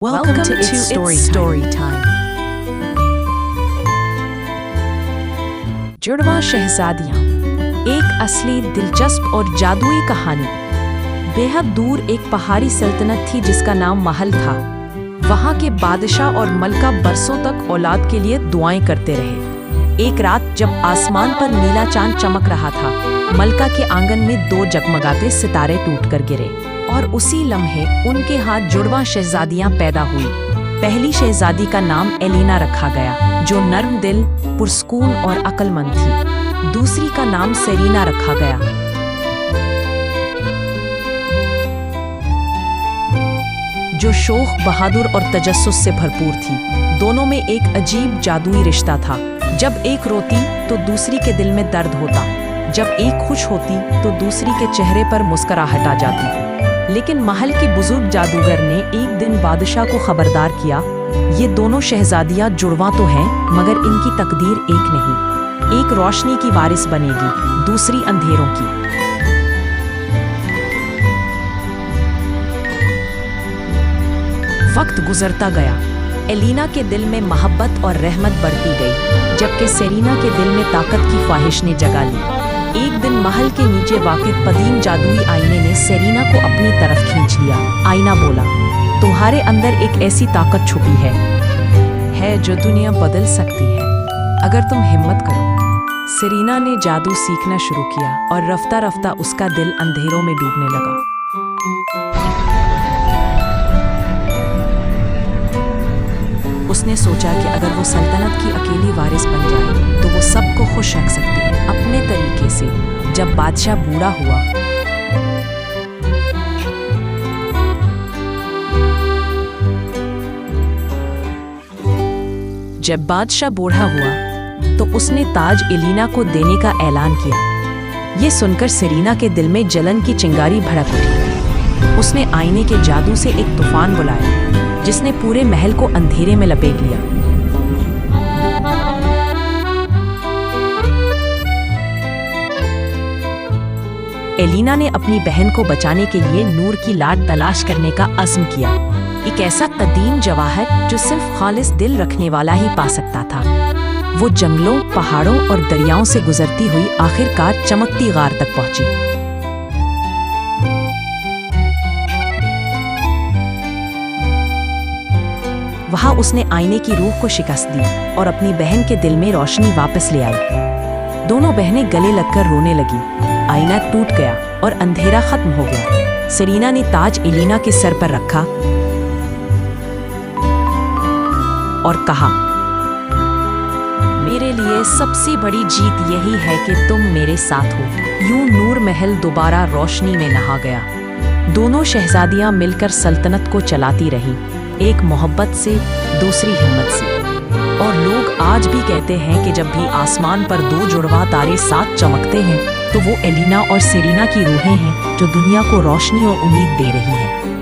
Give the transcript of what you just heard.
Welcome to It's Story Time. जुड़वा शहजादियाँ, एक असली दिलचस्प और जादुई कहानी। बेहद दूर एक पहाड़ी सल्तनत थी जिसका नाम महल था। वहाँ के बादशाह और मलका बरसों तक औलाद के लिए दुआएं करते रहे। एक रात जब आसमान पर नीला चांद चमक रहा था, मलका के आंगन में दो जगमगाते सितारे टूटकर गिरे और उसी लम्हे उनके हाथ जुड़वा शहजादियां पैदा हुई। पहली शहजादी का नाम एलिना रखा गया, जो नर्म दिल, पुरस्कून और अक्लमंद थी। दूसरी का नाम सेरीना रखा गया, जो शौक, बहादुर और तजस्सुस से भरपूर थी। दोनों में एक अजीब जादुई रिश्ता था। जब एक रोती तो दूसरी के दिल में दर्द होता, जब एक खुश होती तो दूसरी के चेहरे पर मुस्कुराहट आ जाती। लेकिन महल के बुजुर्ग जादूगर ने एक दिन बादशाह को खबरदार किया, ये दोनों शहजादियां जुड़वा तो हैं, मगर इनकी तकदीर एक नहीं। एक रोशनी की वारिस बनेगी, दूसरी अंधेरों की। वक्त गुजरता गया। एलिना के दिल में मोहब्बत और रहमत बढ़ती गई, जबकि सेरीना के दिल में ताकत की ख्वाहिश ने जगह ली। एक दिन महल के नीचे वाक़िफ़ कदीम जादुई आईने ने सेरीना को अपनी तरफ खींच लिया। आईना बोला, तुम्हारे अंदर एक ऐसी ताकत छुपी है जो दुनिया बदल सकती है, अगर तुम हिम्मत करो। सेरीना ने जादू सीखना शुरू किया और रफ्ता रफ्ता उसका दिल अंधेरों में डूबने लगा। उसने सोचा कि अगर वो सल्तनत की अकेली वारिस बन जाए तो वो सबको खुश रख सकती है अपने तरीके से। जब बादशाह बूढ़ा हुआ, तो उसने ताज एलिना को देने का ऐलान किया। ये सुनकर सेरीना के दिल में जलन की चिंगारी भड़क उठी। उसने आईने के जादू से एक तूफान बुलाया, जिसने पूरे महल को अंधेरे में लपेट लिया। एलिना ने अपनी बहन को बचाने के लिए नूर की लाट तलाश करने का अज़्म किया, एक ऐसा कदीम जवाहर जो सिर्फ खालिस दिल रखने वाला ही पा सकता था। वो जंगलों, पहाड़ों और दरियाओं से गुजरती हुई आखिरकार चमकती गार तक पहुंची। वहां उसने आईने की रूह को शिकस्त दी और अपनी बहन के दिल में रोशनी वापस ले आई। दोनों बहनें गले लगकर रोने लगी। आईना टूट गया और अंधेरा खत्म हो गया। सेरीना ने ताज एलिना के सर पर रखा और कहा, मेरे लिए सबसे बड़ी जीत यही है कि तुम मेरे साथ हो। यूं नूर महल दोबारा रोशनी में नहा गया। दोनों शहजादियां मिलकर सल्तनत को चलाती रहीं, एक मोहब्बत से, दूसरी हिम्मत से। और लोग आज भी कहते हैं कि जब भी आसमान पर दो जुड़वा तारे साथ चमकते हैं तो वो एलिना और सेरीना की रूहें हैं जो दुनिया को रोशनी और उम्मीद दे रही हैं।